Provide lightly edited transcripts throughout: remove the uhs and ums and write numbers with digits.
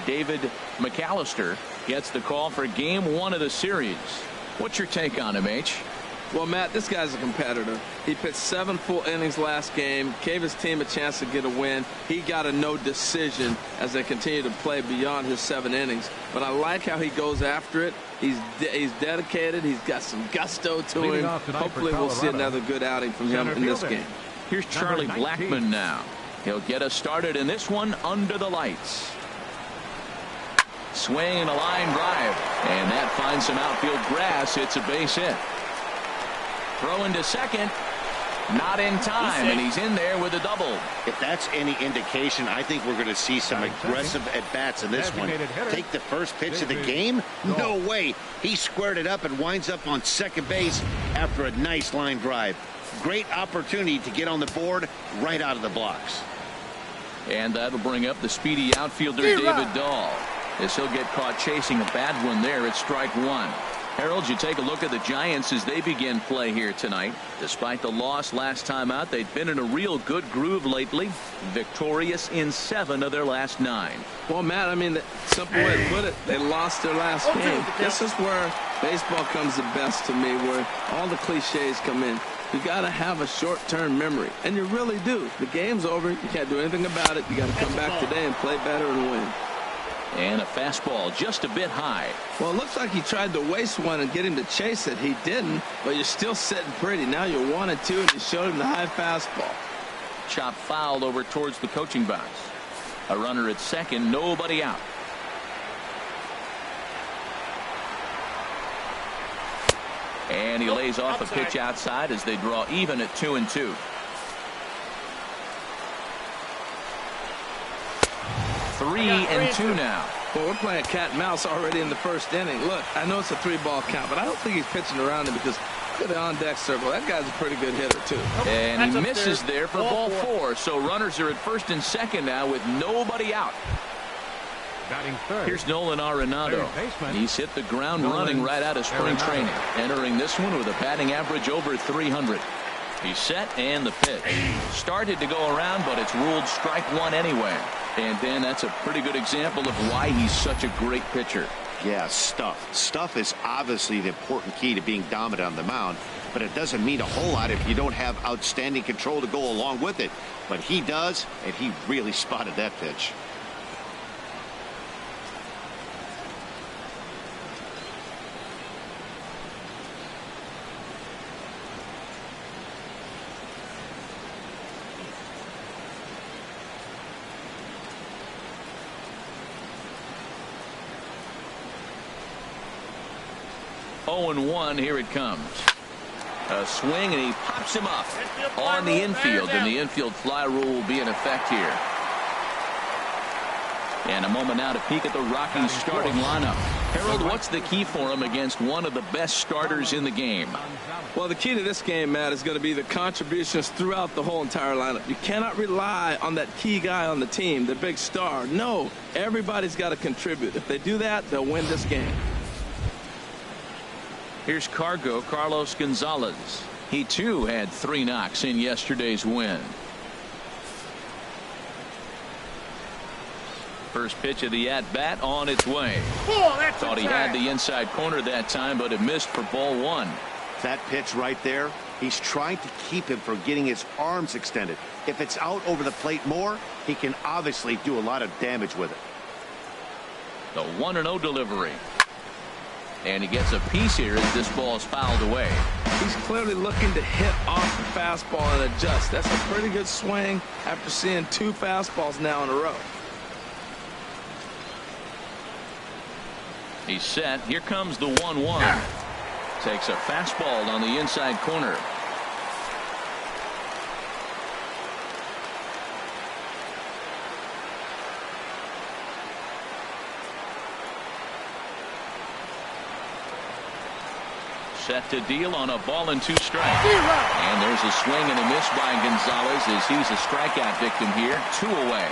David McAllister gets the call for game 1 of the series. What's your take on him, H? Well, Matt, this guy's a competitor. He pitched 7 full innings last game, gave his team a chance to get a win. He got a no decision as they continue to play beyond his 7 innings. But I like how he goes after it. He's dedicated. He's got some gusto to him. Hopefully we'll see another good outing from him in this game. Here's Charlie Blackmon now. He'll get us started in this one under the lights. Swing and a line drive. And that finds some outfield grass. It's a base hit. Throw into second. Not in time, and he's in there with a double. If that's any indication, I think we're going to see some aggressive at-bats in this one. Take the first pitch of the game? No way. He squared it up and winds up on second base after a nice line drive. Great opportunity to get on the board right out of the blocks. And that'll bring up the speedy outfielder David Dahl, as he'll get caught chasing a bad one there at strike 1. Harold, you take a look at the Giants as they begin play here tonight. Despite the loss last time out, they've been in a real good groove lately. Victorious in 7 of their last 9. Well, Matt, I mean, the simple way to put it, they lost their last game. This is where baseball comes the best to me, where all the cliches come in. You got to have a short-term memory, and you really do. The game's over. You can't do anything about it. You got to come back today and play better and win. And a fastball just a bit high. Well, it looks like he tried to waste one and get him to chase it. He didn't, but you're still sitting pretty. Now you're 1-2, and you showed him the high fastball. Chop fouled over towards the coaching box. A runner at second, nobody out. And he lays off a pitch outside as they draw even at 2-2. 3-2 now. Well, we're playing cat and mouse already in the first inning. Look, I know it's a 3-ball count, but I don't think he's pitching around him because look at the on-deck circle. That guy's a pretty good hitter, too. And he misses there for ball 4. So runners are at first and second now with nobody out. Here's Nolan Arenado. He's hit the ground running right out of spring training. Entering this one with a batting average over 300. He's set, and the pitch. Started to go around, but it's ruled strike 1 anyway. And then that's a pretty good example of why he's such a great pitcher. Yeah, stuff. Stuff is obviously the important key to being dominant on the mound, but it doesn't mean a whole lot if you don't have outstanding control to go along with it. But he does, and he really spotted that pitch. Oh, 1 here it comes. A swing, and he pops him up on the infield, and the infield fly rule will be in effect here. And a moment now to peek at the Rockies starting lineup. Harold, what's the key for him against one of the best starters in the game? Well, the key to this game, Matt, is going to be the contributions throughout the whole entire lineup. You cannot rely on that key guy on the team, the big star. No, everybody's got to contribute. If they do that, they'll win this game. Here's Carlos Gonzalez. He too had 3 knocks in yesterday's win. First pitch of the at-bat on its way. Thought he had the inside corner that time, but it missed for ball 1. That pitch right there, he's trying to keep him from getting his arms extended. If it's out over the plate more, he can obviously do a lot of damage with it. The 1-0 delivery. And he gets a piece here as this ball is fouled away. He's clearly looking to hit off the fastball and adjust. That's a pretty good swing after seeing 2 fastballs now in a row. He's set. Here comes the 1-1. Takes a fastball on the inside corner. Set to deal on a ball and 2 strikes. And there's a swing and a miss by Gonzalez as he's a strikeout victim here. 2 away.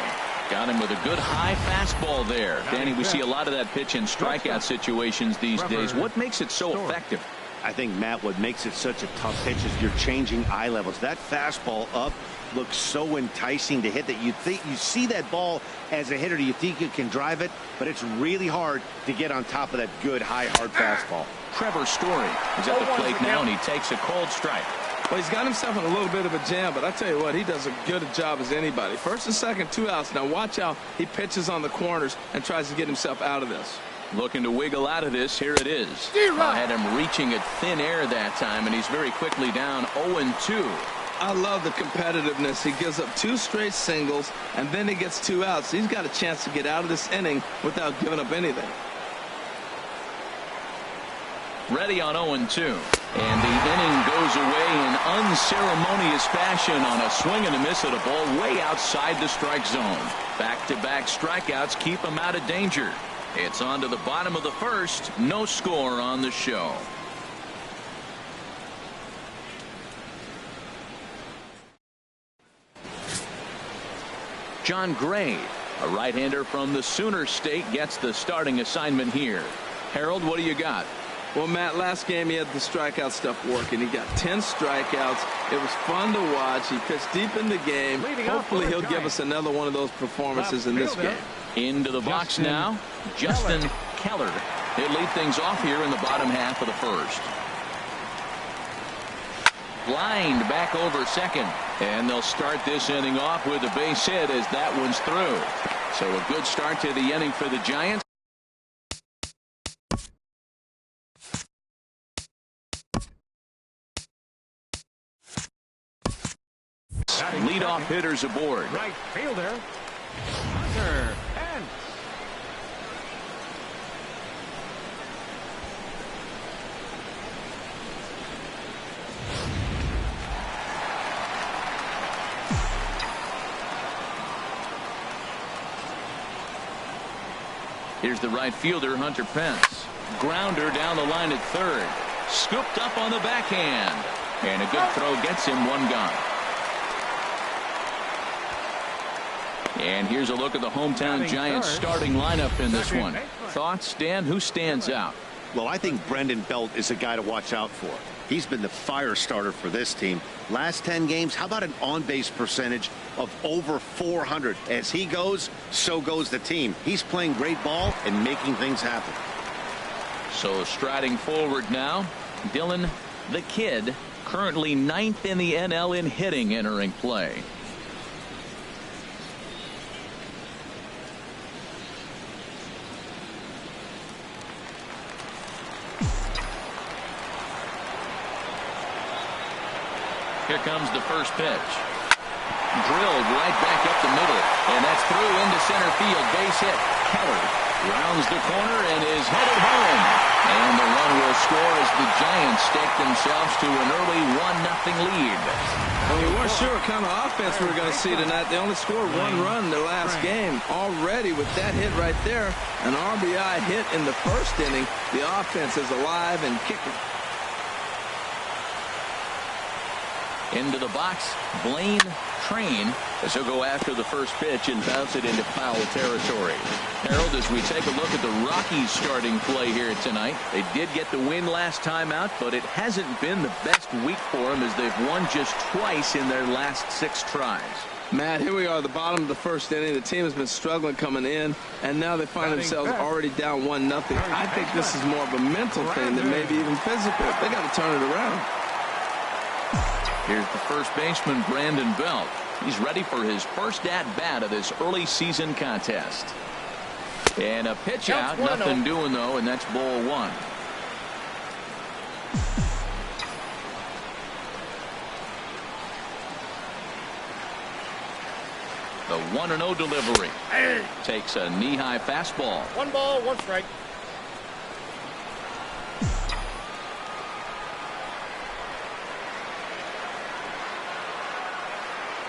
Got him with a good high fastball there. Danny, we see a lot of that pitch in strikeout situations these days. What makes it so effective? I think, Matt, what makes it such a tough pitch is you're changing eye levels. That fastball up looks so enticing to hit that you see that ball as a hitter, you think you can drive it, but it's really hard to get on top of that good high hard fastball. Trevor Story is at the plate now, and he takes a cold strike. Well, he's got himself in a little bit of a jam, but I tell you what, he does a good job as anybody. First and second, 2 outs. Now watch how he pitches on the corners and tries to get himself out of this. Looking to wiggle out of this. Here it is. I had him reaching at thin air that time, and he's very quickly down 0-2. I love the competitiveness. He gives up 2 straight singles, and then he gets 2 outs. He's got a chance to get out of this inning without giving up anything. Ready on 0-2. And the inning goes away in unceremonious fashion on a swing and a miss at a ball way outside the strike zone. Back-to-back strikeouts keep him out of danger. It's on to the bottom of the first. No score on the show. John Gray, a right-hander from the Sooner State, gets the starting assignment here. Harold, what do you got? Well, Matt, last game he had the strikeout stuff working. He got 10 strikeouts. It was fun to watch. He pitched deep in the game. Hopefully he'll give us another one of those performances in this game. Into the box now, Justin Keller. He'll lead things off here in the bottom half of the first. Lined back over second, and they'll start this inning off with a base hit as that one's through. So a good start to the inning for the Giants. Leadoff hitters aboard. Right fielder, Hunter Pence. Here's the right fielder, Hunter Pence. Grounder down the line at third. Scooped up on the backhand. And a good throw gets him one gone. And here's a look at the hometown Giants starting lineup in this one. Thoughts, Dan? Who stands out? Well, I think Brendan Belt is a guy to watch out for. He's been the fire starter for this team. Last 10 games, how about an on-base percentage of over 400? As he goes, so goes the team. He's playing great ball and making things happen. So striding forward now, Dylan the Kid, currently 9th in the NL in hitting, entering play. Here comes the first pitch. Drilled right back up the middle, and that's through into center field. Base hit. Keller rounds the corner and is headed home. And the run will score as the Giants stake themselves to an early 1-0 lead. Well, we weren't sure what kind of offense we were going to see tonight. They only scored 1 run in their last game. Already with that hit right there, an RBI hit in the first inning, the offense is alive and kicking. Into the box, Blaine Train, as he'll go after the first pitch and bounce it into foul territory. Harold, as we take a look at the Rockies starting play here tonight, they did get the win last time out, but it hasn't been the best week for them as they've won just twice in their last 6 tries. Matt, here we are at the bottom of the first inning. The team has been struggling coming in, and now they find themselves already down 1-0. I think this is more of a mental thing than maybe even physical. They got to turn it around. Here's the first baseman, Brandon Belt. He's ready for his first at-bat of this early season contest. And a pitch out, nothing doing though, and that's ball 1. The 1-0 delivery. Takes a knee-high fastball. 1 ball, 1 strike.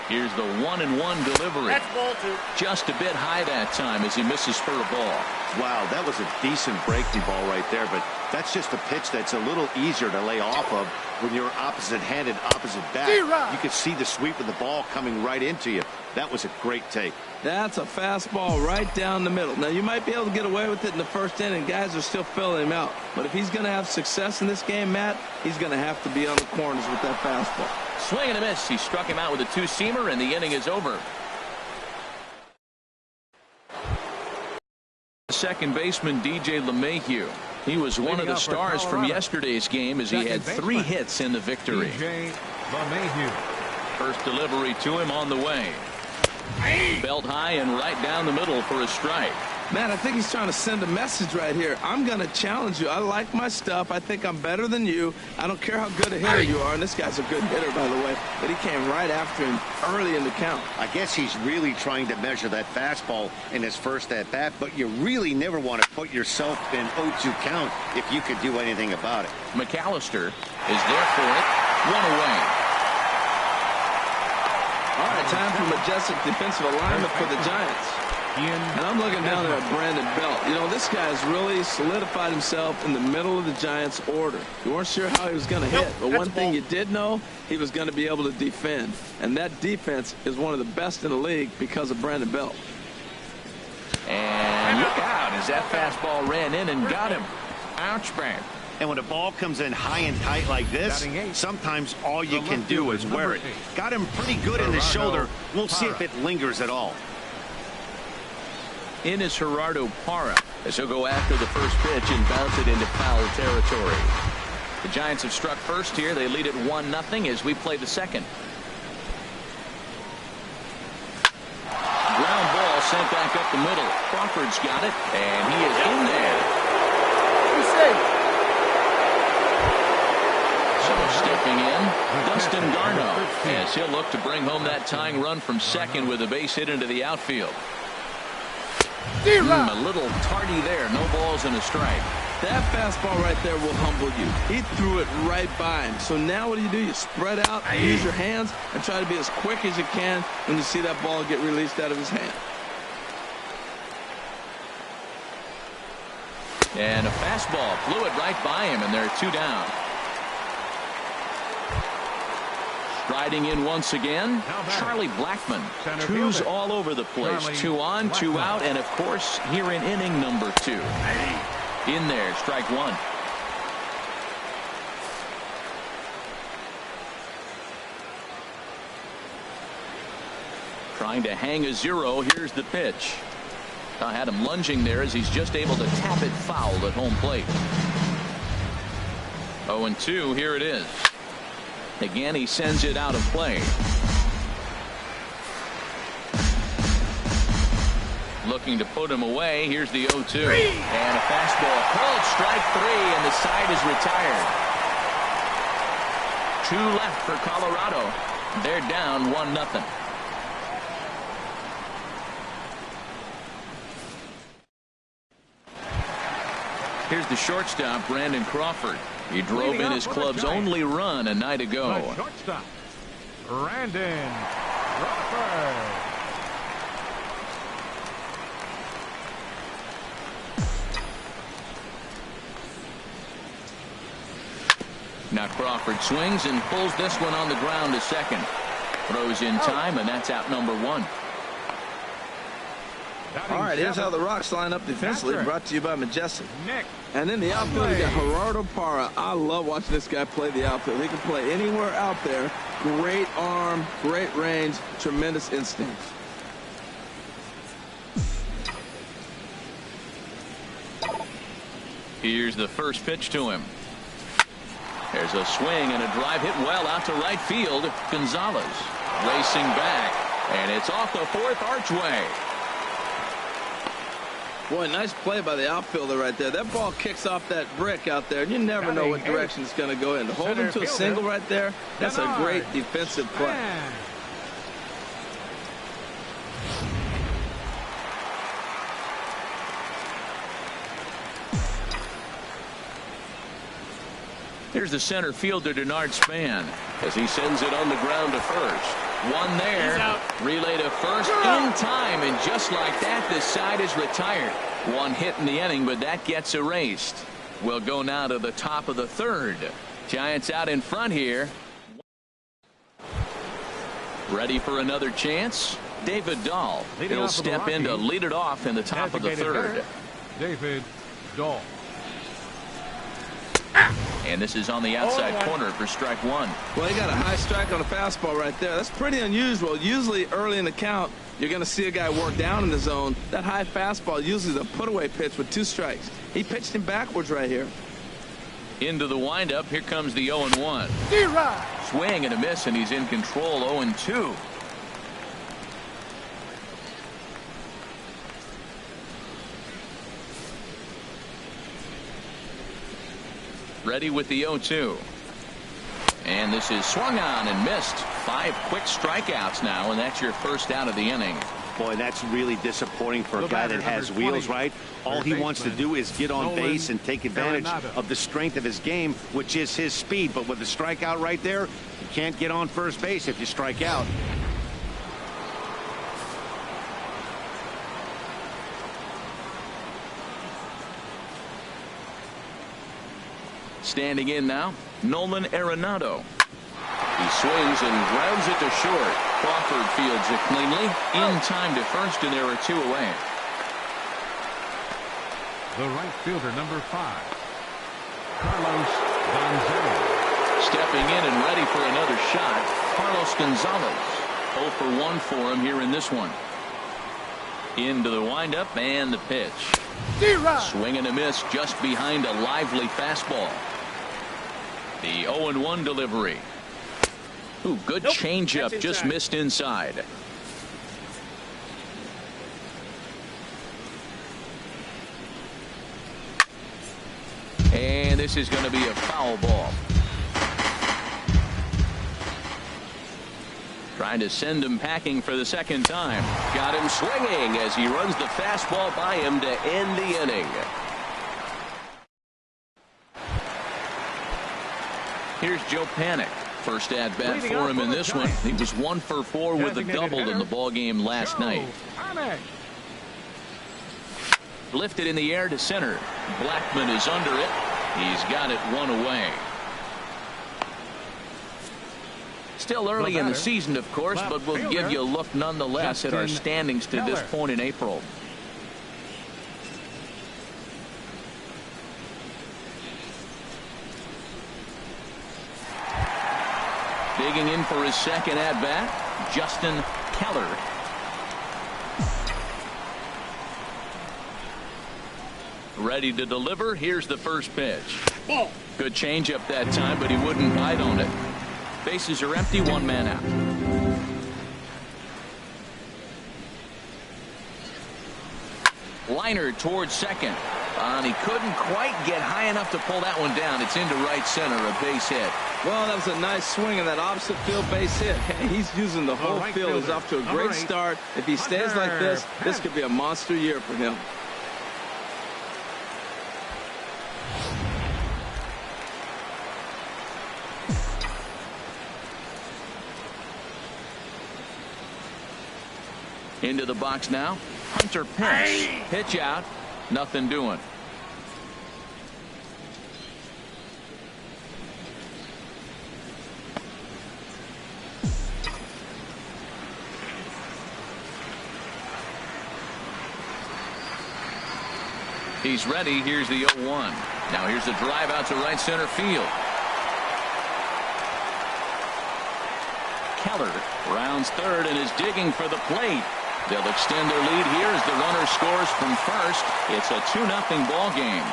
Here's the 1-1 delivery. That's ball 2. Just a bit high that time as he misses for a ball. Wow, that was a decent breaking ball right there, but That's just a pitch that's a little easier to lay off of when you're opposite-handed, opposite bat. You could see the sweep of the ball coming right into you. That was a great take. That's a fastball right down the middle. Now, you might be able to get away with it in the first inning. Guys are still filling him out. But if he's going to have success in this game, Matt, he's going to have to be on the corners with that fastball. Swing and a miss. He struck him out with a two-seamer, and the inning is over. Second baseman DJ LeMahieu. He was one of the stars from yesterday's game as he had 3 hits in the victory. First delivery to him on the way. Belt high and right down the middle for a strike. Man, I think he's trying to send a message right here. I'm going to challenge you. I like my stuff. I think I'm better than you. I don't care how good a hitter you are. And this guy's a good hitter, by the way. But he came right after him early in the count. I guess he's really trying to measure that fastball in his first at-bat. But you really never want to put yourself in 0-2 count if you could do anything about it. McAllister is there for it. 1 away. All right, time for majestic defensive alignment for the Giants. And I'm looking down there at Brandon Belt. You know, this guy has really solidified himself in the middle of the Giants' order. You weren't sure how he was going to hit, but one thing you did know, he was going to be able to defend. And that defense is one of the best in the league because of Brandon Belt. And look out as that fastball ran in and got him. Ouch, man. And when a ball comes in high and tight like this, sometimes all you can do is wear it. Got him pretty good in the shoulder. We'll see if it lingers at all. In is Gerardo Parra as he'll go after the first pitch and bounce it into foul territory. The Giants have struck first here. They lead it 1-0 as we play the second. Ground ball sent back up the middle. Crawford's got it, and he is in there. So stepping in, Dustin Garneau, as he'll look to bring home that tying run from second with a base hit into the outfield. A little tardy there. No balls and a strike. That fastball right there will humble you. He threw it right by him. So now what do? You spread out, use your hands, and try to be as quick as you can when you see that ball get released out of his hand. And a fastball flew it right by him, and they're 2 down. Striding in once again, Charlie Blackmon. 2's all over the place. 2 on, 2 out, and of course here in inning number 2. In there, strike 1. Trying to hang a 0. Here's the pitch. I had him lunging there as he's just able to tap it foul at home plate. 0-2. Here it is. Again, he sends it out of play. Looking to put him away. Here's the 0-2. And a fastball. Called strike 3, and the side is retired. 2 left for Colorado. They're down 1-0. Here's the shortstop, Brandon Crawford. He drove in his club's only run a night ago. Shortstop, Brandon Crawford. Now Crawford swings and pulls this one on the ground to second. Throws in time, and that's out number 1. All right, here's how the Rocks line up defensively, brought to you by Majestic. And in the outfield, you got Gerardo Parra. I love watching this guy play the outfield. He can play anywhere out there. Great arm, great range, tremendous instinct. Here's the first pitch to him. There's a swing and a drive hit well out to right field. Gonzalez racing back, and it's off the 4th archway. Boy, nice play by the outfielder right there. That ball kicks off that brick out there, and you never know what direction it's going to go in. To hold him to a single right there, that's a great defensive play. Here's the center fielder, Denard Span, as he sends it on the ground to first. 1 there. Relay to first in time, and just like that, the side is retired. 1 hit in the inning, but that gets erased. We'll go now to the top of the third. Giants out in front here. Ready for another chance? David Dahl. He'll step in to lead it off in the top of the third. David Dahl. And this is on the outside corner for strike one. Well, he got a high strike on a fastball right there. That's pretty unusual. Usually early in the count, you're going to see a guy work down in the zone. That high fastball usually is a put-away pitch with 2 strikes. He pitched him backwards right here. Into the windup. Here comes the 0-1. Swing and a miss, and he's in control. 0-2. Ready with the 0-2. And this is swung on and missed. 5 quick strikeouts now, and that's your first out of the inning. Boy, that's really disappointing for a guy that has wheels, right? All he wants to do is get on base and take advantage of the strength of his game, which is his speed. But with the strikeout right there, you can't get on first base if you strike out. Standing in now, Nolan Arenado. He swings and grounds it to short. Crawford fields it cleanly. In time to first, and there are 2 away. The right fielder, number 5, Carlos Gonzalez. Stepping in and ready for another shot, Carlos Gonzalez. 0 for 1 for him here in this one. Into the windup and the pitch. Swing and a miss just behind a lively fastball. The 0-1 delivery. Ooh, good changeup, just missed inside. And this is going to be a foul ball. Trying to send him packing for the second time. Got him swinging as he runs the fastball by him to end the inning. Here's Joe Panik. First at bat for him in this one. He was 1 for 4 with a double in the ball game last night. Lifted in the air to center. Blackman is under it. He's got it 1 away. Still early in the season, of course, but we'll give you a look nonetheless at our standings to this point in April. Digging in for his second at-bat, Justin Keller. Ready to deliver. Here's the first pitch. Good changeup that time, but he wouldn't bite on it. Bases are empty, 1 man out. Liner towards second. And he couldn't quite get high enough to pull that one down. It's into right center, a base hit. Well, that was a nice swing in that opposite field base hit. He's using the whole field. He's off to a great start. If he stays like this could be a monster year for him. Into the box now. Hunter Pence. Pitch out. Nothing doing. He's ready. Here's the 0-1. Now here's the drive out to right center field. Keller rounds third and is digging for the plate. They'll extend their lead here as the runner scores from first. It's a 2-0 ball game.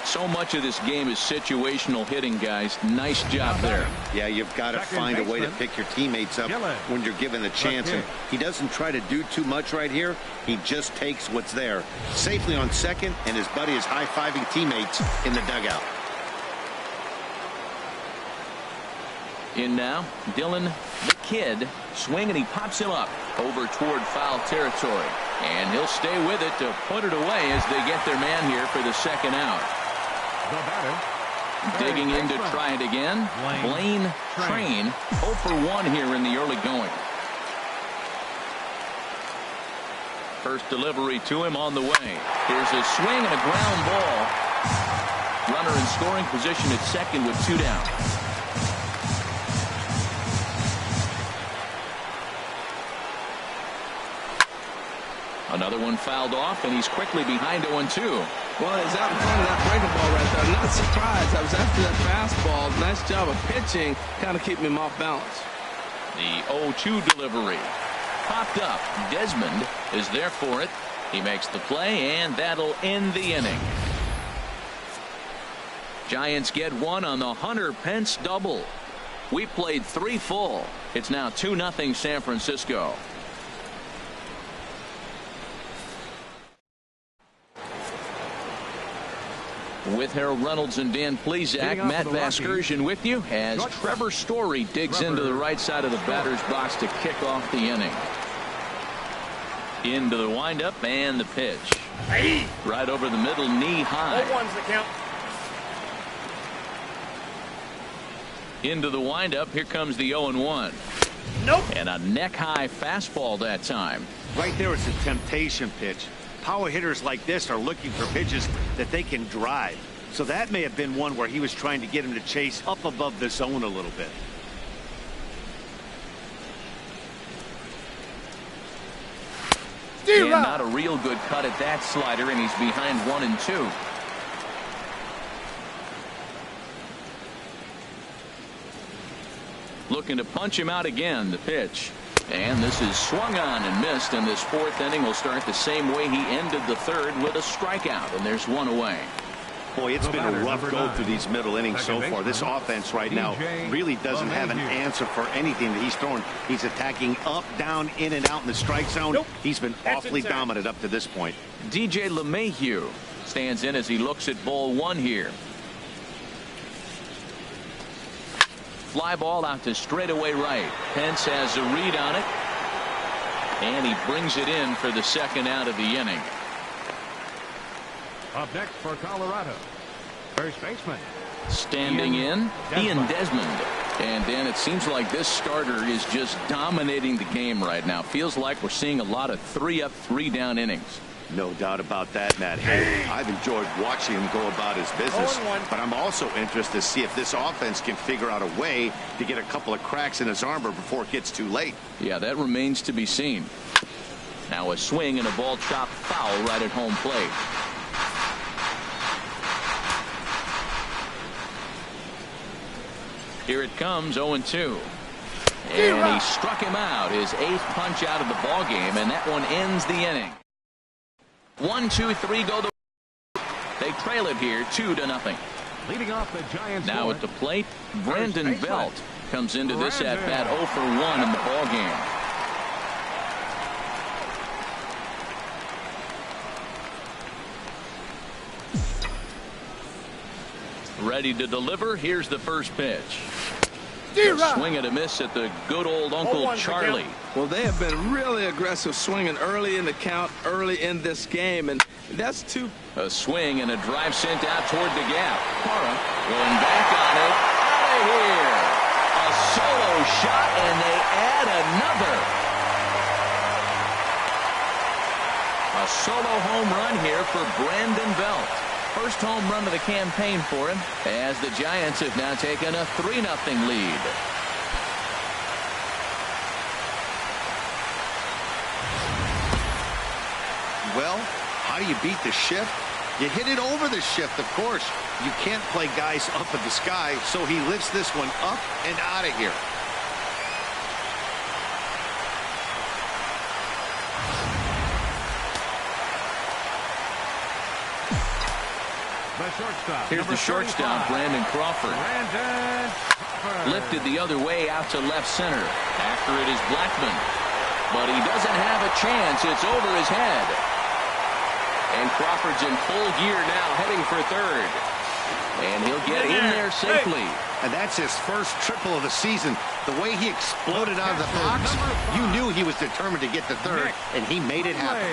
So much of this game is situational hitting, guys. Nice job there. Yeah, you've got to find a way to pick your teammates up when you're given the chance. And he doesn't try to do too much right here. He just takes what's there. Safely on second, and his buddy is high-fiving teammates in the dugout. In now, Dylan the Kid. Swing, and he pops him up over toward foul territory. And he'll stay with it to put it away as they get their man here for the second out. The batter, digging in to try it again. Blaine Train, 0 for 1 here in the early going. First delivery to him on the way. Here's a swing and a ground ball. Runner in scoring position at second with 2 down. Another one fouled off, and he's quickly behind 0-2. Well, he's out in front of that breaking ball right there. I'm not surprised. I was after that fastball. Nice job of pitching, kind of keeping him off balance. The 0-2 delivery. Popped up. Desmond is there for it. He makes the play, and that'll end the inning. Giants get one on the Hunter Pence double. We played 3 full. It's now 2-0 San Francisco. With Harold Reynolds and Dan Plesac, Matt Vasgersian with you as Trevor Story digs into the right side of the batter's box to kick off the inning. Into the windup and the pitch. Right over the middle, knee high. 0-1's the count. Into the windup, here comes the 0-1. Nope. And a neck high fastball that time. Right there, it's a temptation pitch. Power hitters like this are looking for pitches that they can drive. So that may have been one where he was trying to get him to chase up above the zone a little bit. And not a real good cut at that slider, and he's behind 1-2. Looking to punch him out again, the pitch. And this is swung on and missed, and this 4th inning will start the same way he ended the 3rd with a strikeout, and there's 1 away. Boy, it's been a rough go through these middle innings so far. This offense right now really doesn't have an answer for anything that he's throwing. He's attacking up, down, in, and out in the strike zone. Nope. He's been awfully dominant up to this point. DJ LeMahieu stands in as he looks at ball 1 here. Fly ball out to straightaway right. Pence has a read on it, and he brings it in for the 2nd out of the inning. Up next for Colorado, first baseman. Standing in, Ian Desmond. And Dan, it seems like this starter is just dominating the game right now. Feels like we're seeing a lot of 3-up, 3-down innings. No doubt about that, Matt. Hey, I've enjoyed watching him go about his business, 0-1. but I'm also interested to see if this offense can figure out a way to get a couple of cracks in his armor before it gets too late. Yeah, that remains to be seen. Now a swing and a ball chopped foul right at home plate. Here it comes, 0-2. And he struck him out, his 8th punch out of the ball game, and that one ends the inning. 1, 2, 3 go. They trail it here 2-0. Leading off the Giants. Now at the plate, Brandon Belt comes into this at bat 0 for 1 in the ball game. Ready to deliver. Here's the first pitch. A swing and a miss at the good old Uncle Charlie. Well, they have been really aggressive swinging early in the count, early in this game, and that's too. A swing and a drive sent out toward the gap. Parra going back on it. Out of here. A solo shot, and they add another. A solo home run here for Brandon Belt. First home run of the campaign for him, as the Giants have now taken a 3-0 lead. Well, how do you beat the shift? You hit it over the shift, of course. You can't play guys up in the sky, so he lifts this one up and out of here. Here's the shortstop, Brandon Crawford. Lifted the other way out to left center. After it is Blackman. But he doesn't have a chance. It's over his head. And Crawford's in full gear now, heading for third. And he'll get in there safely. And that's his first triple of the season. The way he exploded out of the box, you knew he was determined to get to third, and he made it happen.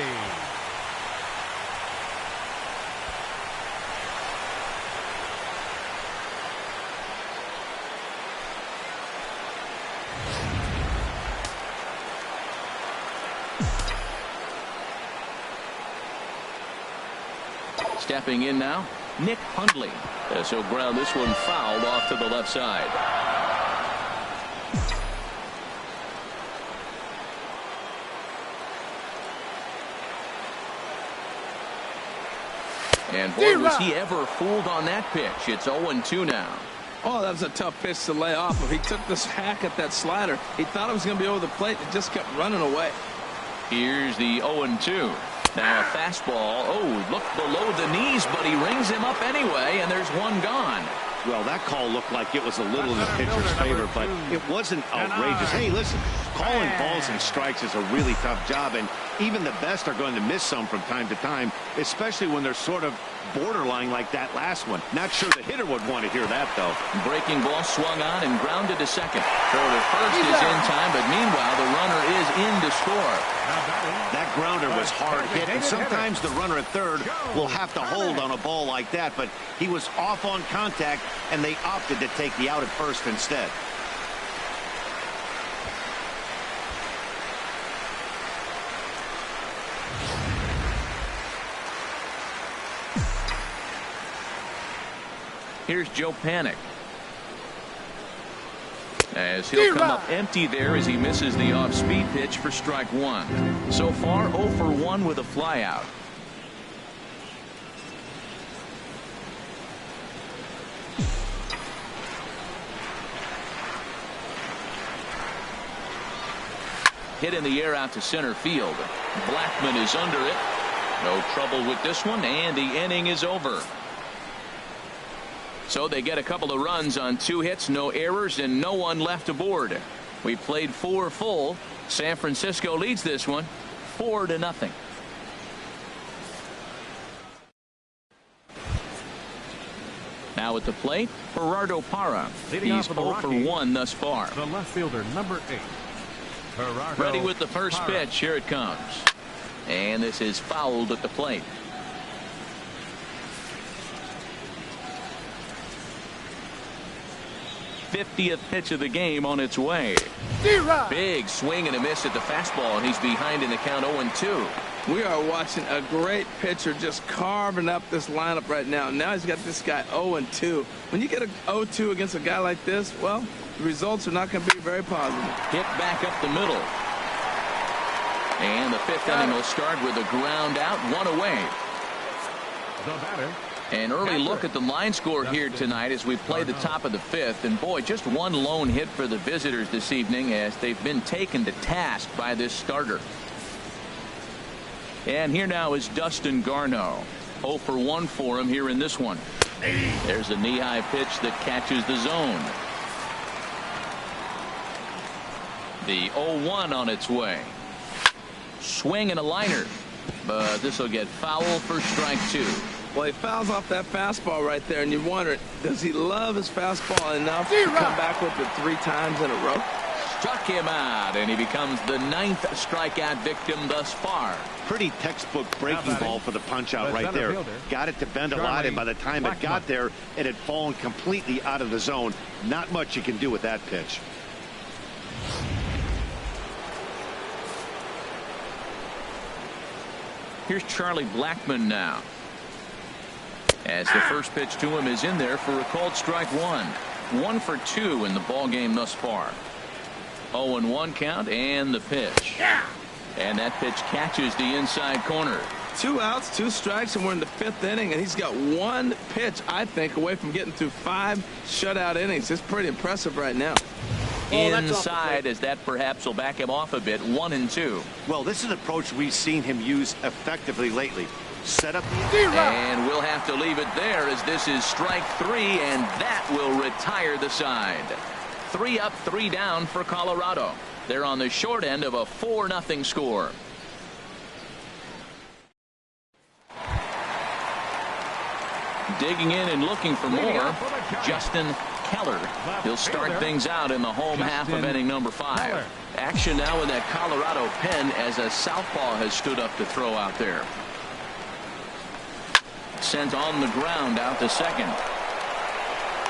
Stepping in now, Nick Hundley. As he'll ground this one fouled off to the left side. And boy, was he ever fooled on that pitch. It's 0-2 now. Oh, that was a tough pitch to lay off of. He took this hack at that slider. He thought it was going to be over the plate. It just kept running away. Here's the 0-2. Now a fastball. Oh, look below the knees, but he rings him up anyway, and there's one gone. Well, that call looked like it was a little in the pitcher's favor, but it wasn't outrageous. Hey, listen, calling balls and strikes is a really tough job, and even the best are going to miss some from time to time, especially when they're sort of borderline like that last one. Not sure the hitter would want to hear that, though. Breaking ball swung on and grounded to second. Throw to first is in time, but meanwhile, the runner is in to score. That grounder was hard hit, and sometimes the runner at third will have to hold on a ball like that, but he was off on contact, and they opted to take the out at first instead. Here's Joe Panic. As he'll come up empty there as he misses the off-speed pitch for strike one. So far, 0 for 1 with a flyout. Hit in the air out to center field. Blackman is under it. No trouble with this one, and the inning is over. So they get a couple of runs on 2 hits, no errors, and no one left aboard. We played 4 full. San Francisco leads this one 4-0. Now at the plate, Gerardo Parra. He's 0 for 1 thus far. The left fielder, number 8. Gerardo Ready with the first Parra. pitch. Here it comes. And this is fouled at the plate. '50th pitch of the game on its way. Big swing and a miss at the fastball, and he's behind in the count 0-2. We are watching a great pitcher just carving up this lineup right now. Now he's got this guy 0-2. When you get a 0-2 against a guy like this, well, the results are not going to be very positive. Hit back up the middle. And the 5th inning will start with a ground out, 1 away. The batter. An early look at the line score here tonight as we play the top of the 5th. And boy, just one lone hit for the visitors this evening as they've been taken to task by this starter. And here now is Dustin Garneau. 0 for 1 for him here in this one. There's a knee-high pitch that catches the zone. The 0-1 on its way. Swing and a liner. But this will get foul for strike 2. Well, he fouls off that fastball right there, and you wonder, does he love his fastball enough to come back with it 3 times in a row? Struck him out, and he becomes the 9th strikeout victim thus far. Pretty textbook breaking ball for the punch out right there. Got it to bend a lot, and by the time it got there, it had fallen completely out of the zone. Not much you can do with that pitch. Here's Charlie Blackman now. As the first pitch to him is in there for a called strike 1. 1 for 2 in the ball game thus far. 0-1 count and the pitch. And that pitch catches the inside corner. 2 outs, 2 strikes, and we're in the 5th inning, and he's got 1 pitch, I think, away from getting through 5 shutout innings. It's pretty impressive right now. Inside, as that perhaps will back him off a bit. 1-2. Well, this is an approach we've seen him use effectively lately. Set up the and we'll have to leave it there as this is strike 3, and that will retire the side. 3 up, 3 down for Colorado. They're on the short end of a 4-0 score. Digging in and looking for more, Justin Keller. He'll start things out in the home half of inning number 5. Action now in that Colorado pen as a southpaw has stood up to throw out there. Sent on the ground out to second.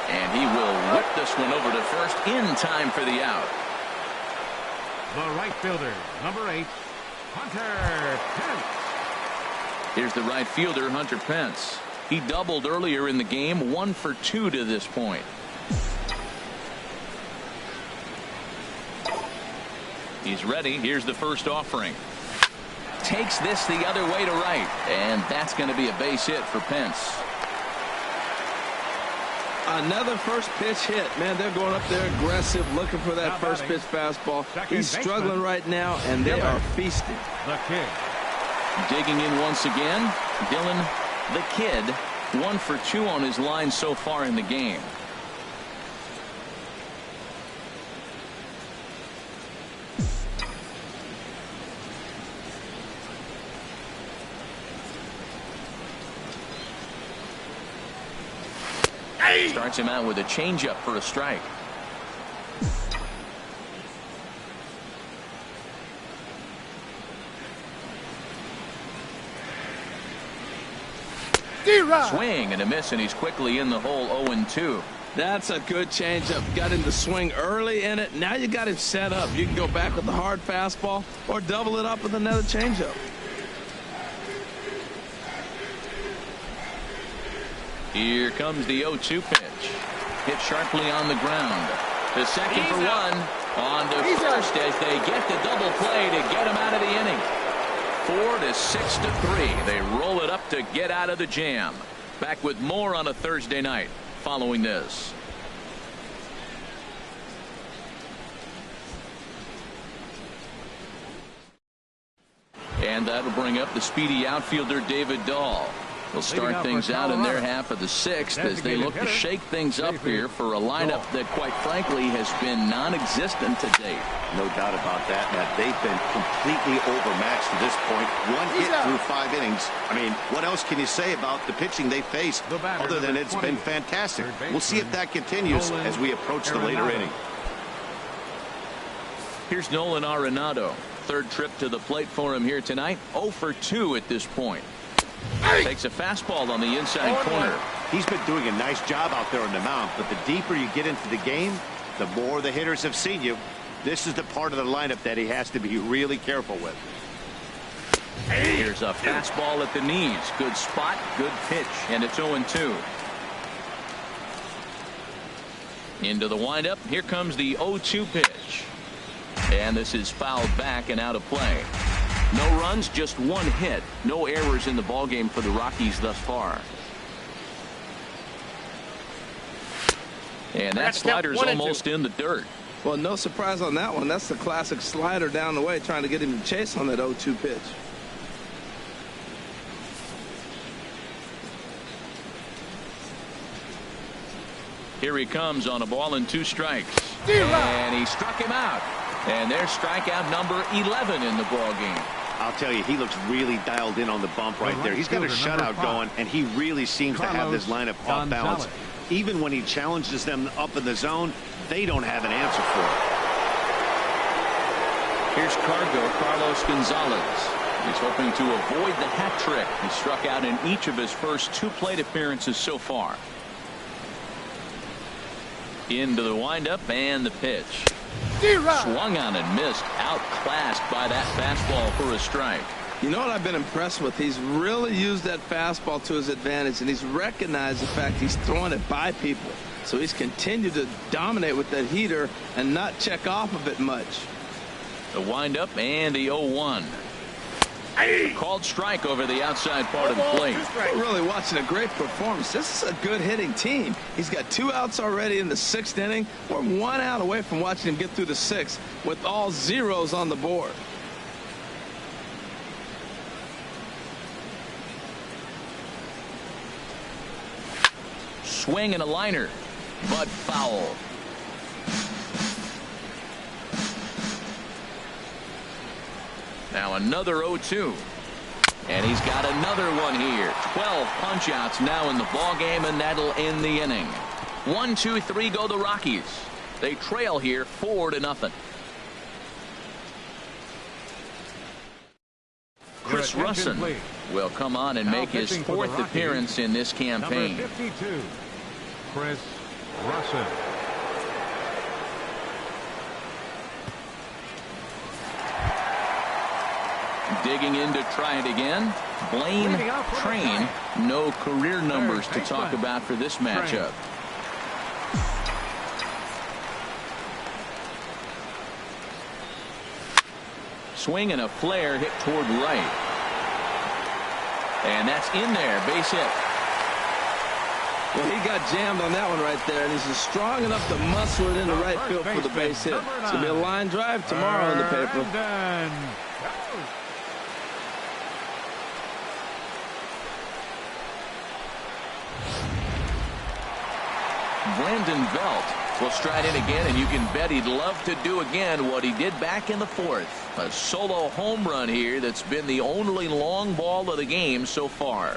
And he will whip this one over to first in time for the out. The right fielder, number 8, Hunter Pence. Here's the right fielder, Hunter Pence. He doubled earlier in the game, 1 for 2 to this point. He's ready. Here's the first offering. Takes this the other way to right, and that's going to be a base hit for Pence. Another first pitch hit. Man, they're going up there aggressive, looking for that first pitch fastball. He's struggling right now, and they are feasting. The Kid. Digging in once again, Dylan the Kid, 1 for 2 on his line so far in the game. Starts him out with a changeup for a strike. Swing and a miss, and he's quickly in the hole. 0-2. That's a good changeup. Got him to swing early in it. Now you got him set up. You can go back with the hard fastball or double it up with another changeup. Here comes the 0-2 pitch. Hit sharply on the ground. The second for one. On to first as they get the double play to get him out of the inning. 4-6-3. They roll it up to get out of the jam. Back with more on a Thursday night following this. And that'll bring up the speedy outfielder David Dahl. They'll start things out in their half of the 6th as they look to shake things up here for a lineup that, quite frankly, has been non-existent to date. No doubt about that, Matt. They've been completely overmatched to this point. 1 hit through 5 innings. I mean, what else can you say about the pitching they face other than it's been fantastic? We'll see if that continues as we approach the later inning. Here's Nolan Arenado. 3rd trip to the plate for him here tonight. 0 for 2 at this point. Takes a fastball on the inside corner. He's been doing a nice job out there on the mound, but the deeper you get into the game, the more the hitters have seen you. This is the part of the lineup that he has to be really careful with. Here's a fastball at the knees. Good spot, good pitch, and it's 0-2. Into the windup. Here comes the 0-2 pitch. And this is fouled back and out of play. No runs, just 1 hit. No errors in the ballgame for the Rockies thus far. And that slider's almost in the dirt. Well, no surprise on that one. That's the classic slider down the way, trying to get him to chase on that 0-2 pitch. Here he comes on a ball and 2 strikes. And he struck him out. And there's strikeout number 11 in the ballgame. I'll tell you, he looks really dialed in on the bump right there. He's got a shutout going, and he really seems to have this lineup off balance. Even when he challenges them up in the zone, they don't have an answer for it. Here's Carlos Gonzalez. He's hoping to avoid the hat trick. He struck out in each of his first 2 plate appearances so far. Into the windup and the pitch. Swung on and missed. Outclassed by that fastball for a strike. You know what I've been impressed with? He's really used that fastball to his advantage, and he's recognized the fact he's throwing it by people. So he's continued to dominate with that heater and not check off of it much. The windup and the 0-1. A called strike over the outside part of the plate. We're really watching a great performance. This is a good hitting team. He's got 2 outs already in the 6th inning. We're 1 out away from watching him get through the 6th with all zeros on the board. Swing and a liner, but foul. Now another 0-2. And he's got another one here. 12 punch-outs now in the ballgame, and that'll end the inning. 1-2-3 go the Rockies. They trail here 4-0. Chris Russin will come on and make his 4th appearance in this campaign. Number 52, Chris Russin. Digging in to try it again, Blaine Train. No career numbers to talk about for this matchup. Swing and a flare hit toward right. And that's in there. Base hit. Well, he got jammed on that one right there, and he's strong enough to muscle it into right field for the base hit. It's going to be a line drive tomorrow in the paper. Brandon Belt will stride in again, and you can bet he'd love to do again what he did back in the fourth. A solo home run here that's been the only long ball of the game so far.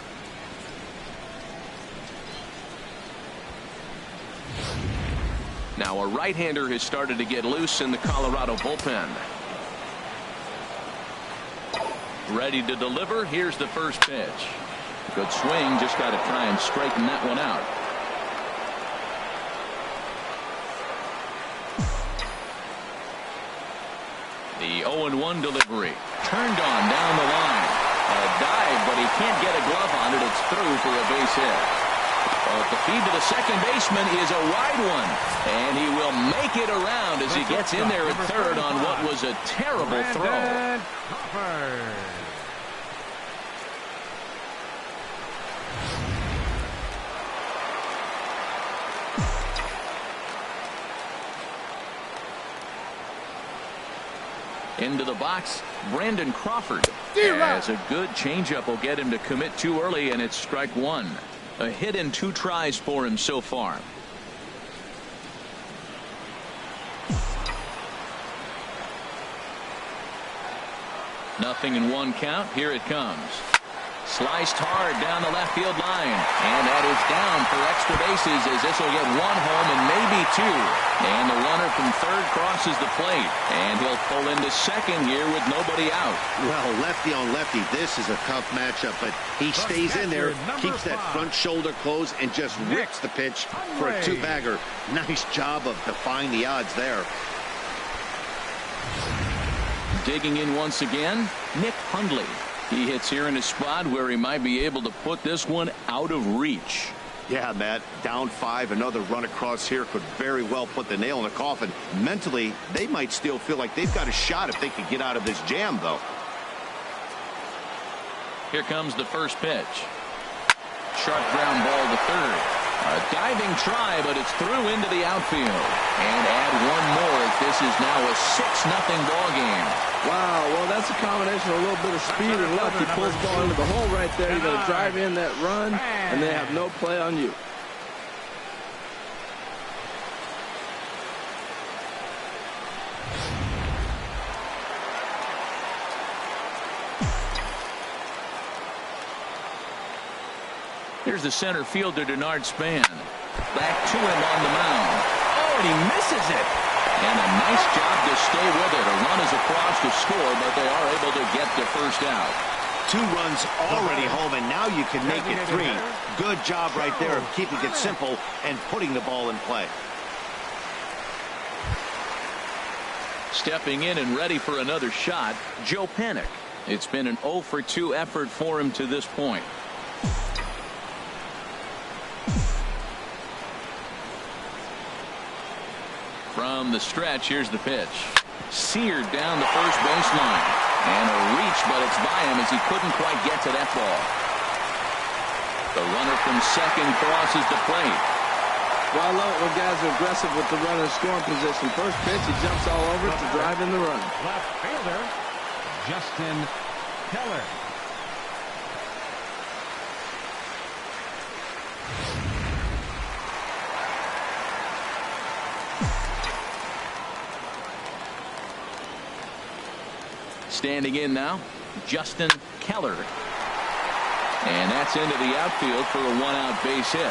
Now a right-hander has started to get loose in the Colorado bullpen. Ready to deliver. Here's the first pitch. Good swing. Just got to try and straighten that one out. The 0-1 delivery. Turned on down the line. A dive, but he can't get a glove on it. It's through for a base hit. But the feed to the second baseman is a wide one. And he will make it around as he gets in there at third on what was a terrible throw. Into the box, Brandon Crawford. As a good changeup will get him to commit too early, and it's strike one. A hit in 2 tries for him so far. Nothing in 1 count. Here it comes. Sliced hard down the left field line, and that is down for extra bases as this will get 1 home and maybe 2. And the runner from third crosses the plate, and he'll pull into second here with nobody out. Well, lefty on lefty, this is a tough matchup, but he stays in there, keeps that front shoulder closed, and just rips the pitch for a 2-bagger. Nice job of defying the odds there. Digging in once again, Nick Hundley. He hits here in a spot where he might be able to put this one out of reach. Yeah, Matt, down 5, another run across here could very well put the nail in the coffin. Mentally, they might still feel like they've got a shot if they could get out of this jam, though. Here comes the first pitch. Sharp ground ball to third. A diving try, but it's through into the outfield. And add 1 more as this is now a 6-0 ball game. Wow, well, that's a combination of a little bit of speed and luck. He pulls the ball into the hole right there. You're going to drive in that run, and they have no play on you. Here's the center fielder, Denard Span. Back to him on the mound. Oh, and he misses it. And a nice job to stay with it. A run is across to score, but they are able to get the first out. 2 runs already home, and now you can make it 3. Good job right there of keeping it simple and putting the ball in play. Stepping in and ready for another shot, Joe Panik. It's been an 0-for-2 effort for him to this point. From the stretch, here's the pitch. Seared down the first baseline. And a reach, but it's by him as he couldn't quite get to that ball. The runner from second crosses the plate. Well, I love it when guys are aggressive with the runner in scoring position. First pitch, he jumps all over it to drive in the run. Left fielder, Justin Keller. Standing in now, Justin Keller. And that's into the outfield for a 1-out base hit.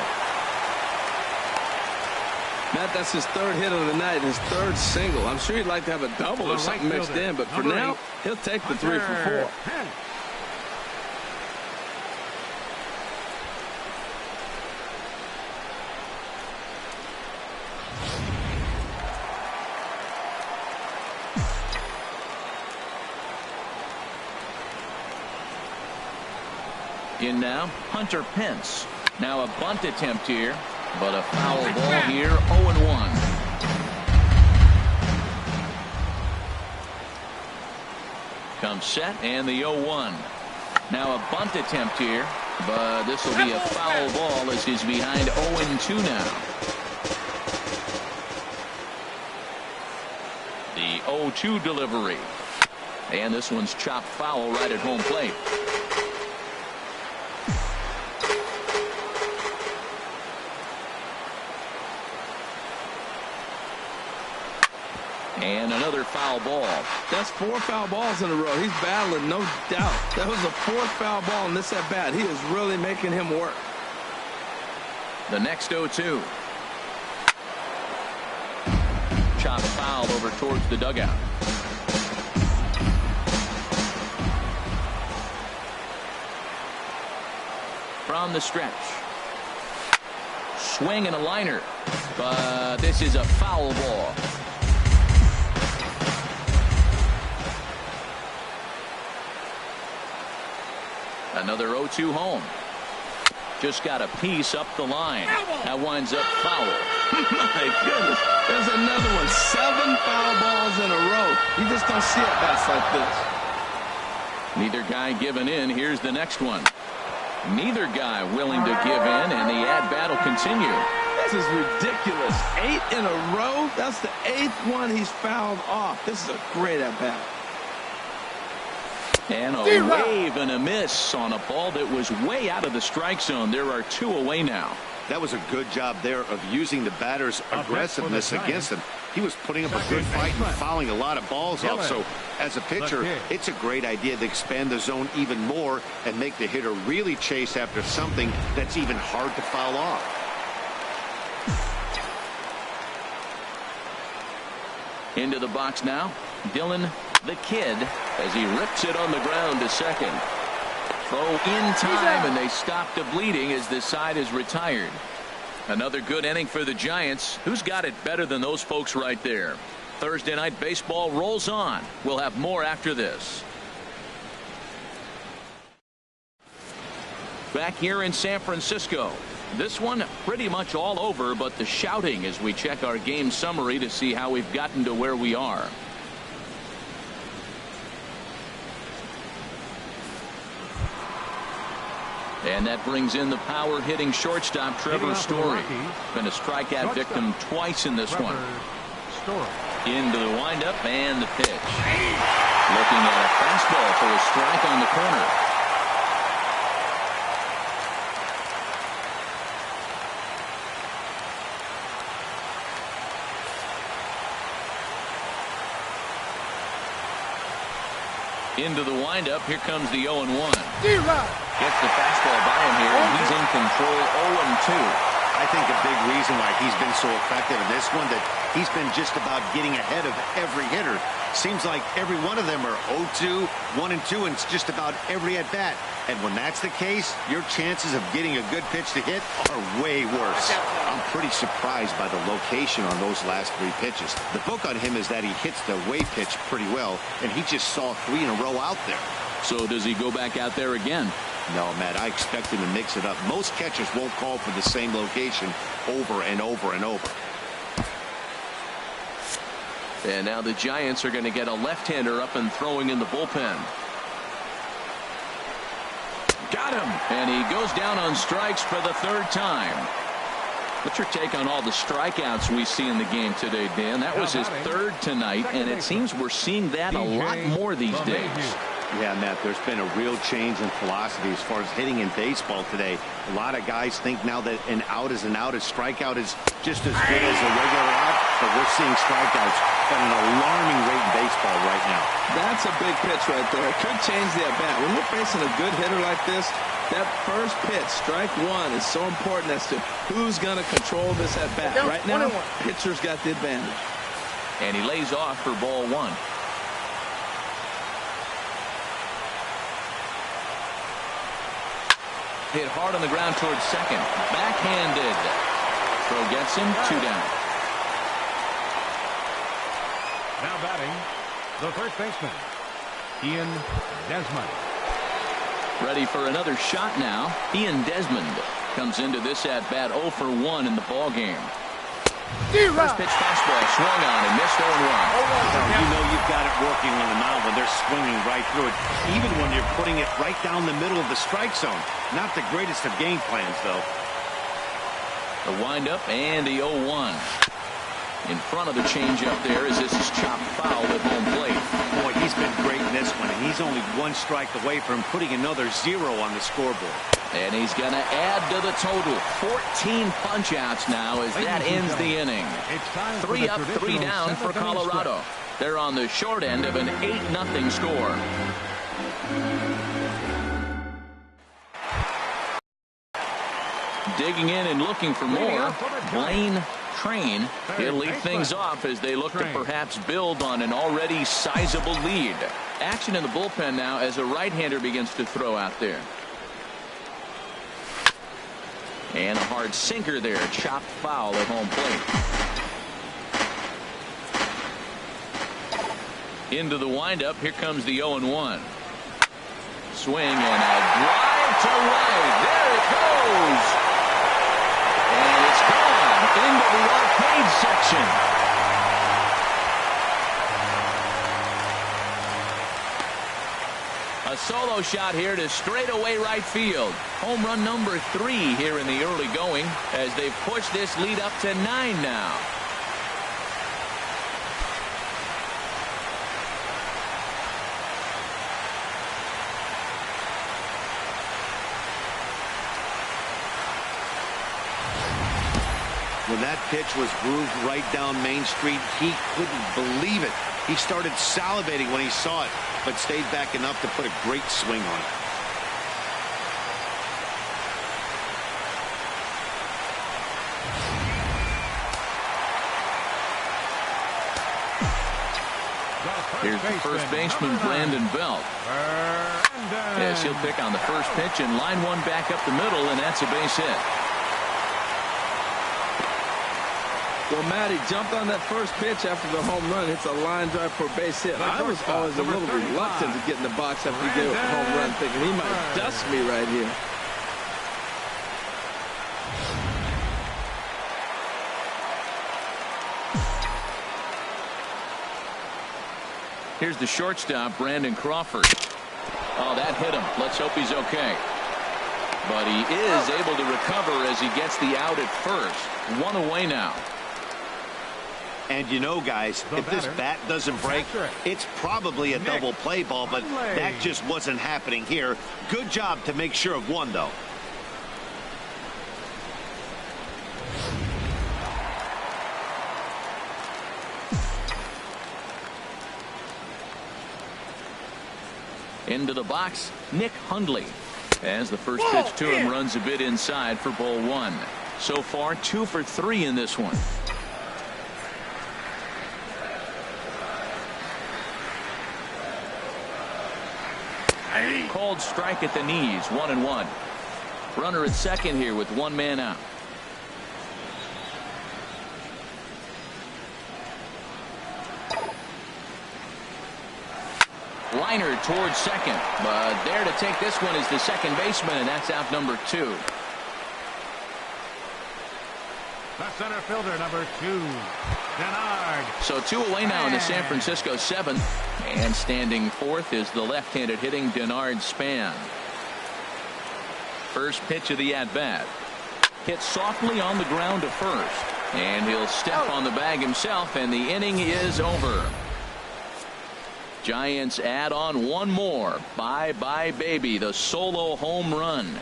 Matt, that's his 3rd hit of the night, his 3rd single. I'm sure he'd like to have a double or something mixed in, but for now, he'll take the 3 for 4. In now, Hunter Pence. Now a bunt attempt here, but a foul ball here, 0-1. Comes set, and the 0-1. Now a bunt attempt here, but this will be a foul ball as he's behind 0-2 now. The 0-2 delivery. And this one's chopped foul right at home plate. And another foul ball. That's 4 foul balls in a row. He's battling, no doubt. That was a 4th foul ball in this at bat. He is really making him work. The next 0-2. Chopped foul over towards the dugout. From the stretch. Swing and a liner. But this is a foul ball. Another 0-2 home. Just got a piece up the line. That winds up foul. My goodness. There's another one. 7 foul balls in a row. You just don't see at bats like this. Neither guy giving in. Here's the next one. Neither guy willing to give in, and the at-bat will continue. This is ridiculous. 8 in a row. That's the 8th one he's fouled off. This is a great at-bat. And a wave and a miss on a ball that was way out of the strike zone. There are 2 away now. That was a good job there of using the batter's aggressiveness against him. He was putting up a good fight and fouling a lot of balls off. So as a pitcher, it's a great idea to expand the zone even more and make the hitter really chase after something that's even hard to foul off. Into the box now, Dylan the Kid, as he rips it on the ground to second. Throw in time, and they stop the bleeding as this side is retired. Another good inning for the Giants. Who's got it better than those folks right there? Thursday Night Baseball rolls on. We'll have more after this. Back here in San Francisco. This one pretty much all over, but the shouting as we check our game summary to see how we've gotten to where we are. And that brings in the power-hitting shortstop, Trevor Story. Been a strikeout victim twice in this one. Into the windup and the pitch. Looking at a fastball for a strike on the corner. Into the windup. Here comes the 0-1. Gets the fastball by him here, and he's in control. 0-2. I think a big reason why he's been so effective in this one, that he's been just about getting ahead of every hitter. Seems like every one of them are 0-2, 1-2, and it's just about every at bat. And when that's the case, your chances of getting a good pitch to hit are way worse. I'm pretty surprised by the location on those last 3 pitches. The book on him is that he hits the way pitch pretty well, and he just saw 3 in a row out there. So does he go back out there again? No, Matt, I expect him to mix it up. Most catchers won't call for the same location over and over and over. And now the Giants are going to get a left-hander up and throwing in the bullpen. Got him. And he goes down on strikes for the 3rd time. What's your take on all the strikeouts we see in the game today, Dan? That was his 3rd tonight, and it seems we're seeing that a lot more these days. Yeah, Matt, there's been a real change in philosophy as far as hitting in baseball today. A lot of guys think now that an out is an out. A strikeout is just as good as a regular out, but we're seeing strikeouts at an alarming rate in baseball right now. That's a big pitch right there. It could change the at-bat. When you're facing a good hitter like this, that first pitch, strike 1, is so important as to who's going to control this at-bat. Right now, pitcher's got the advantage. And he lays off for ball 1. Hit hard on the ground towards second. Backhanded. Throw gets him. 2 down. Now batting, the first baseman, Ian Desmond. Ready for another shot now. Ian Desmond comes into this at bat 0 for 1 in the ball game. First pitch fastball swung on and missed 0-1. You know you've got it working on the mound when they're swinging right through it, even when you're putting it right down the middle of the strike zone. Not the greatest of game plans, though. The windup and the 0-1. In front of the changeup there as this is chopped foul at home plate. Boy, he's been great in this one, and he's only one strike away from putting another 0 on the scoreboard. And he's going to add to the total. 14 punch-outs now as that ends the inning. 3 up, 3 down for Colorado. They're on the short end of an 8-0 score. Digging in and looking for more, Blaine Train. He'll lead things off as they look to perhaps build on an already sizable lead. Action in the bullpen now as a right-hander begins to throw out there. And a hard sinker there, chopped foul at home plate. Into the windup, here comes the 0-1. Swing and a drive to right. There it goes. And it's gone into the arcade section. A solo shot here to straightaway right field. Home run number 3 here in the early going as they've pushed this lead up to 9 now. When that pitch was grooved right down Main Street, he couldn't believe it. He started salivating when he saw it, but stayed back enough to put a great swing on it. Here's the first baseman, Brandon Belt. Yes, he'll pick on the first pitch and line one back up the middle, and that's a base hit. Well, Matty jumped on that first pitch after the home run. It's a line drive for a base hit. I was always a little reluctant to get in the box after he gave up a home run, thinking he might dust me right here. Here's the shortstop, Brandon Crawford. Oh, that hit him. Let's hope he's okay. But he is able to recover as he gets the out at first. 1 away now. And you know, guys, if this bat doesn't break, it's probably a double play ball, but that just wasn't happening here. Good job to make sure of one, though. Into the box, Nick Hundley. As the first pitch to him runs a bit inside for ball 1. So far, 2 for 3 in this one. Called strike at the knees, 1-1. Runner at second here with 1 man out. Liner towards second, but there to take this one is the second baseman, and that's out number 2. The center fielder, number 2, Denard. So 2 away now in the San Francisco 7th. And standing fourth is the left-handed hitting Denard Span. First pitch of the at-bat. Hit softly on the ground to first. And he'll step on the bag himself, and the inning is over. Giants add on 1 more. Bye-bye, baby. The solo home run.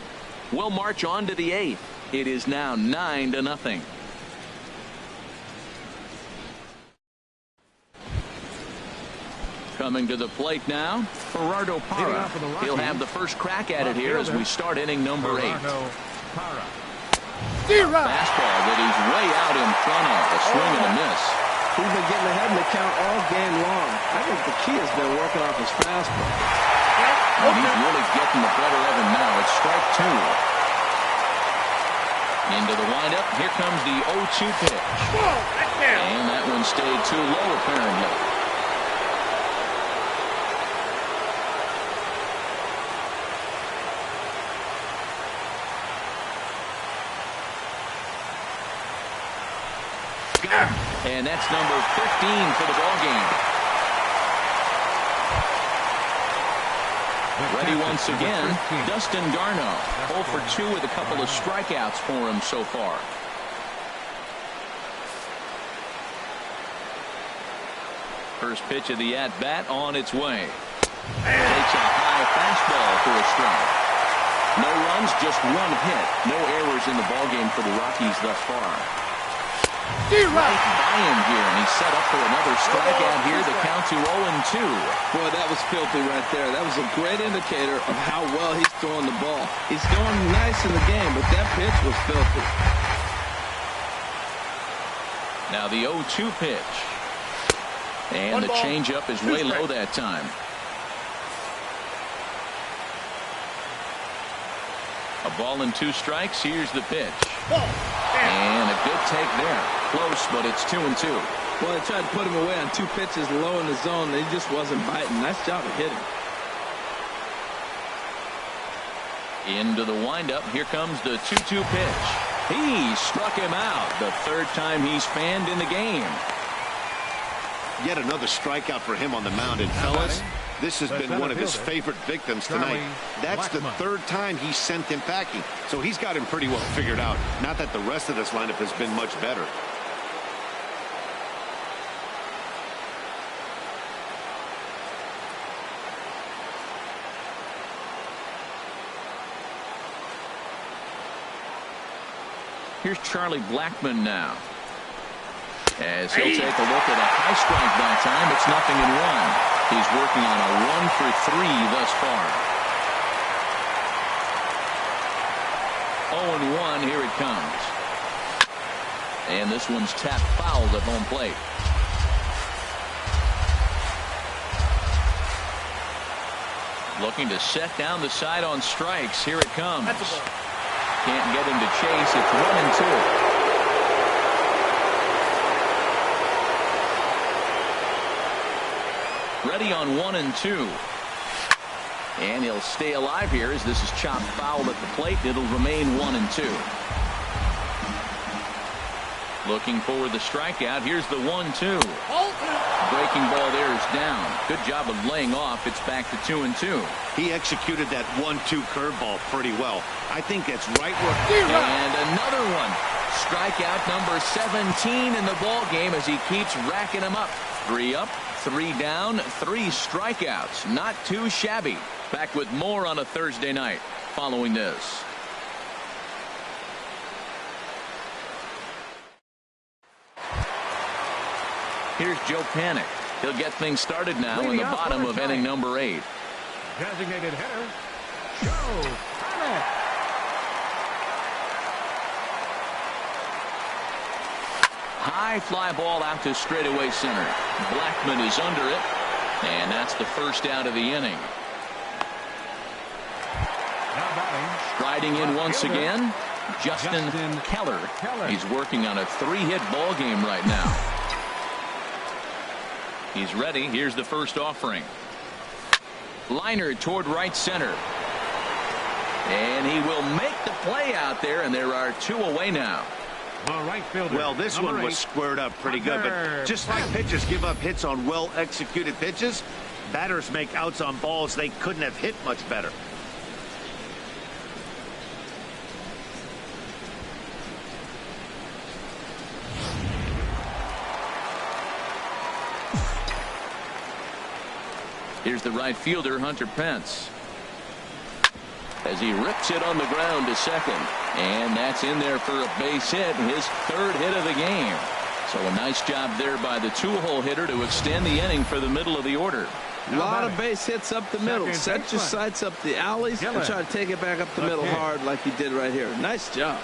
We'll march on to the 8th. It is now 9-0. Coming to the plate now, Gerardo Parra. He'll have the first crack at it here as we start inning number 8. Fastball that he's way out in front of. A swing and a miss. He's been getting ahead in the count all game long. I think the key has been working off his fastball. And he's really getting the better of him now. It's strike 2. Into the windup. Here comes the 0-2 pitch. And that one stayed too low, apparently. And that's number 15 for the ball game. Ready once again, Dustin Garneau. 0 for 2 with a couple of strikeouts for him so far. First pitch of the at-bat on its way. Takes a high fastball for a strike. No runs, just 1 hit. No errors in the ballgame for the Rockies thus far. Right by him here, and he's set up for another strikeout here. The count to 0-2. Boy, that was filthy right there. That was a great indicator of how well he's throwing the ball. He's doing nice in the game, but that pitch was filthy. Now the 0-2 pitch. And the changeup is way low that time. A ball and 2 strikes. Here's the pitch. And a good take there. Close, but it's 2-2. Well, they tried to put him away on 2 pitches low in the zone. He just wasn't biting. Nice job of hitting. Into the windup. Here comes the 2-2 pitch. He struck him out. The 3rd time he's fanned in the game. Yet another strikeout for him on the mound. And fellas, this has been one of his favorite victims tonight. That's the 3rd time he sent him packing. So he's got him pretty well figured out. Not that the rest of this lineup has been much better. Here's Charlie Blackmon now. As he'll take a look at a high strike that time. It's 0-1. He's working on a 1 for 3 thus far. 0-1. Here it comes. And this one's tapped fouled at home plate. Looking to set down the side on strikes. Here it comes. Can't get him to chase. It's 1-2. Ready on 1-2. And he'll stay alive here as this is chopped foul at the plate. It'll remain 1-2. Looking for the strikeout. Here's the 1-2. Breaking ball there is down. Good job of laying off. It's back to 2-2. He executed that 1-2 curveball pretty well. I think that's right where. And another one. Strikeout number 17 in the ball game as he keeps racking them up. 3 up, 3 down, 3 strikeouts. Not too shabby. Back with more on a Thursday night following this. Here's Joe Panik. He'll get things started now in the bottom of inning number 8. Designated hitter, Joe Panik. High fly ball out to straightaway center. Blackmon is under it, and that's the first out of the inning. Striding in once again, Justin Keller. He's working on a 3-hit ball game right now. He's ready. Here's the first offering. Liner toward right center. And he will make the play out there, and there are 2 away now. Right fielder, well, this one was squared up pretty good, but just like pitchers give up hits on well-executed pitches, batters make outs on balls they couldn't have hit much better. Here's the right fielder, Hunter Pence. As he rips it on the ground to second. And that's in there for a base hit, his 3rd hit of the game. So a nice job there by the 2-hole hitter to extend the inning for the middle of the order. A lot of base hits up the middle. Set your sights up the alleys and try to take it back up the middle hard like he did right here. Nice job.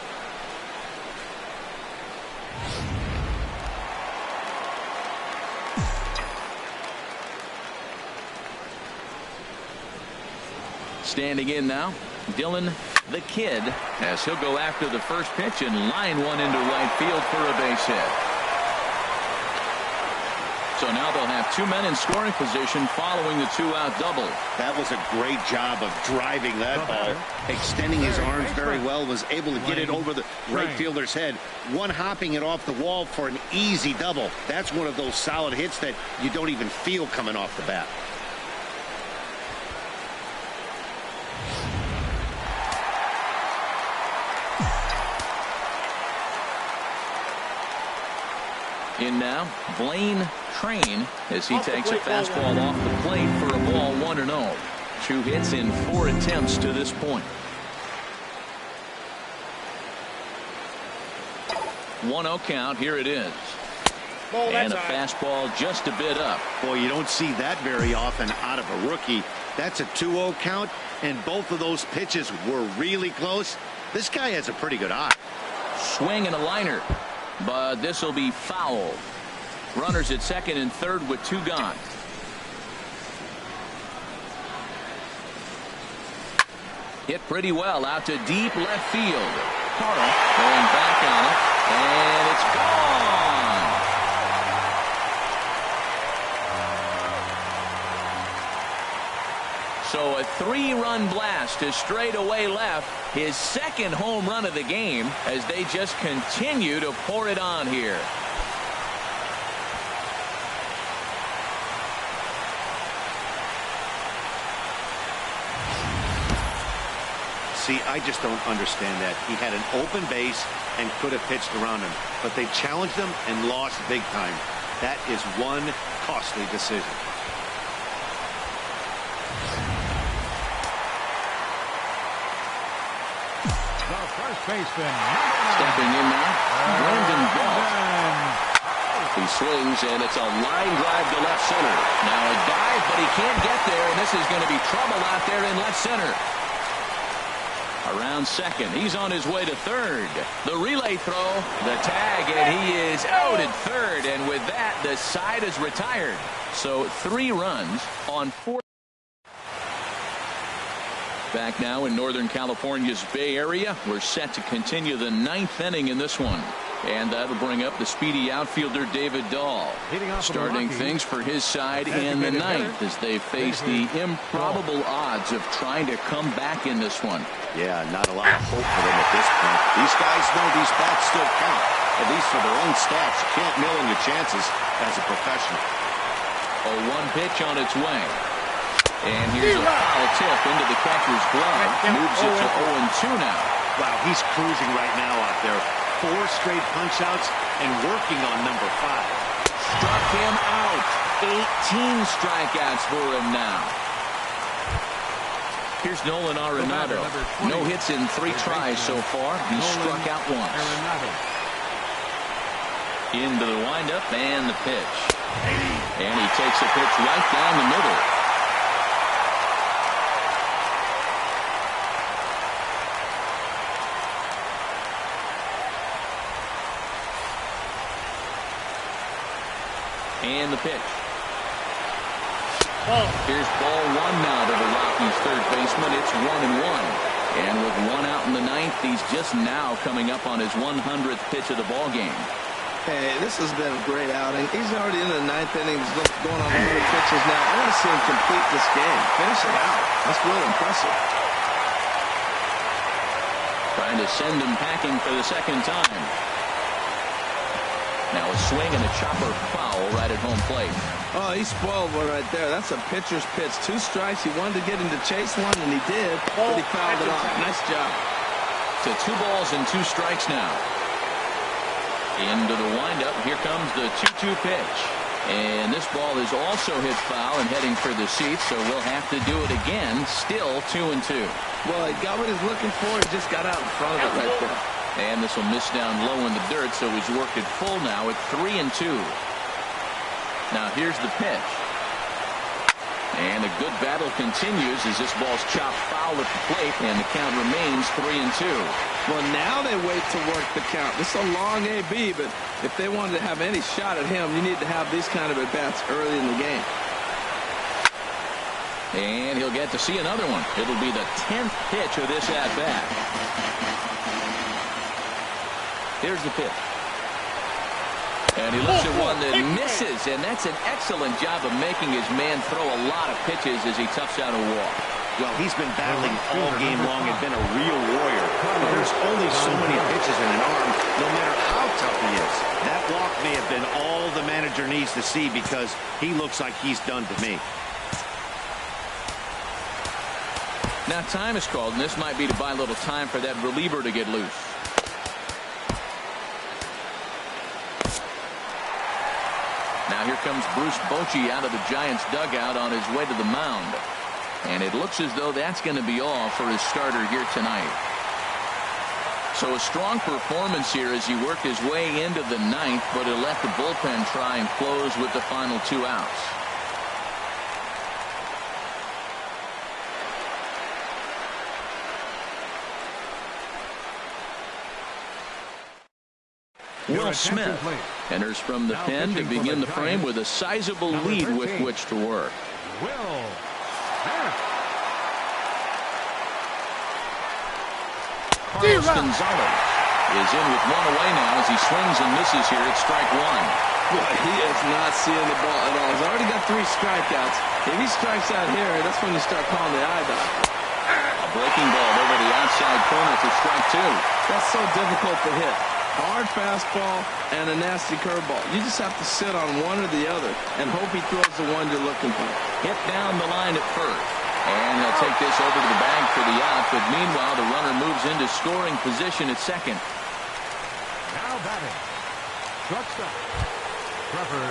Standing in now, Dylan the Kid, as he'll go after the first pitch and line one into right field for a base hit. So now they'll have 2 men in scoring position following the 2-out double. That was a great job of driving that ball. Extending his arms very well, was able to get it over the right fielder's head. One hopping it off the wall for an easy double. That's one of those solid hits that you don't even feel coming off the bat. In now, Blaine Train as he takes a fastball off the plate for a ball 1-0. 2 hits in 4 attempts to this point. 1-0 count. Here it is. And a fastball just a bit up. Boy, you don't see that very often out of a rookie. That's a 2-0 count, and both of those pitches were really close. This guy has a pretty good eye. Swing and a liner. But this will be foul. Runners at second and third with 2 gone. Hit pretty well out to deep left field. Carl going back on it, and it's gone. So a 3-run blast to straightaway left. His second home run of the game as they just continue to pour it on here. See, I just don't understand that. He had an open base and could have pitched around him, but they challenged him and lost big time. That is one costly decision. Stepping in now, Brandon Belt. He swings, and it's a line drive to left center. Now a dive, but he can't get there, and this is going to be trouble out there in left center. Around second, he's on his way to third. The relay throw, the tag, and he is out at third, and with that, the side is retired. So 3 runs on 4. Back now in Northern California's Bay Area. We're set to continue the 9th inning in this one. And that'll bring up the speedy outfielder David Dahl. Starting things for his side in the 9th as they face the improbable odds of trying to come back in this one. Yeah, not a lot of hope for them at this point. These guys know these bats still count, at least for their own stats. You can't mill in your chances as a professional. A 1 pitch on its way. And here's a foul tip into the catcher's glove. Moves it to 0-2 now. Wow, he's cruising right now out there. 4 straight punch-outs and working on number 5. Struck him out. 18 strikeouts for him now. Here's Nolan Arenado. No hits in 3 tries so far. He struck out once. Into the windup and the pitch. And he takes a pitch right down the middle. And the pitch. Here's ball 1 now to the Rockies' third baseman. It's 1-1. And with 1 out in the 9th, he's just now coming up on his 100th pitch of the ball game. Hey, this has been a great outing. He's already in the 9th inning. He's going on 100 pitches now. I want to see him complete this game. Finish it out. That's really impressive. Trying to send him packing for the second time. Now a swing and a chopper foul right at home plate. Oh, he spoiled one right there. That's a pitcher's pitch. 2 strikes. He wanted to get him to chase one, and he did, but he fouled it off. Nice job. To 2 balls and 2 strikes now. Into the windup. Here comes the 2-2 pitch. And this ball is also hit foul and heading for the seats, so we'll have to do it again. Still 2-2. Well, he got what he's looking for. He just got out in front of it right there. And this will miss down low in the dirt, so he's worked it full now at 3-2. Now here's the pitch. And a good battle continues as this ball's chopped foul at the plate, and the count remains 3-2. Well, now they wait to work the count. This is a long AB, but if they wanted to have any shot at him, you need to have these kind of at-bats early in the game. And he'll get to see another one. It'll be the 10th pitch of this at-bat. Here's the pitch. And he looks at one that misses, and that's an excellent job of making his man throw a lot of pitches as he toughs out a walk. Well, he's been battling all game long and been a real warrior. But there's only so many pitches in an arm, no matter how tough he is. That walk may have been all the manager needs to see because he looks like he's done to me. Now time is called, and this might be to buy a little time for that reliever to get loose. Now here comes Bruce Bochy out of the Giants dugout on his way to the mound. And it looks as though that's going to be all for his starter here tonight. So a strong performance here as he worked his way into the ninth, but he'll let the bullpen try and close with the final 2 outs. Will Smith enters from the pen to begin the frame with a sizable lead with which to work. Carlos Gonzalez is in with one away now as he swings and misses here at strike 1. Boy, he is not seeing the ball at all. He's already got 3 strikeouts. If he strikes out here, that's when you start calling the eye doctor. A breaking ball over the outside corner for strike 2. That's so difficult to hit. Hard fastball and a nasty curveball. You just have to sit on one or the other and hope he throws the one you're looking for. Hit down the line at first. And he'll take this over to the bag for the out. But meanwhile, the runner moves into scoring position at second. Now batting. Shortstop. Trevor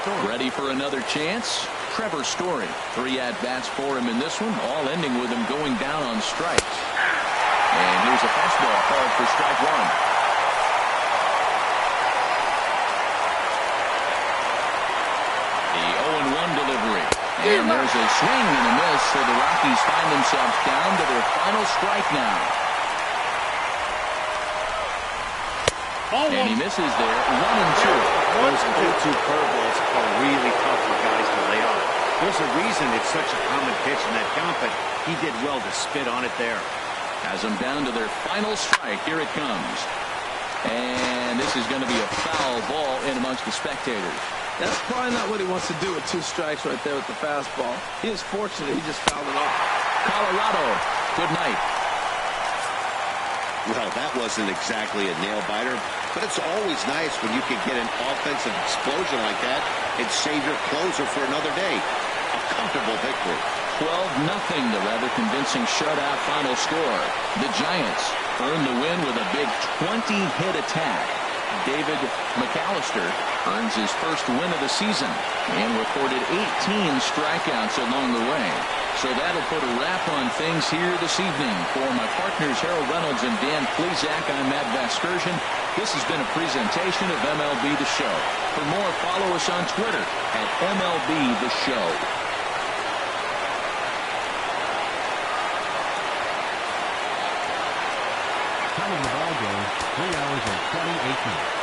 Story. Ready for another chance? Trevor Story. 3 at-bats for him in this one, all ending with him going down on strikes. And here's a fastball called for strike 1. Delivery. And there's a swing and a miss, so the Rockies find themselves down to their final strike now. And he misses there, 1-2. Those 0-2 curveballs are really tough for guys to lay off. There's a reason it's such a common pitch in that count, but he did well to spit on it there. Has them down to their final strike. Here it comes. And this is going to be a foul ball in amongst the spectators. That's probably not what he wants to do with 2 strikes right there with the fastball. He is fortunate he just fouled it off. Colorado, good night. Well, that wasn't exactly a nail-biter, but it's always nice when you can get an offensive explosion like that and save your closer for another day. A comfortable victory. 12-0, the rather convincing shutout final score. The Giants earn the win with a big 20-hit attack. David McAllister earns his first win of the season and recorded 18 strikeouts along the way. So that'll put a wrap on things here this evening. For my partners Harold Reynolds and Dan Plesac, I'm Matt Vasgersian. This has been a presentation of MLB The Show. For more, follow us on Twitter at MLB The Show. Time of the ball game, 3 hours and 28 minutes.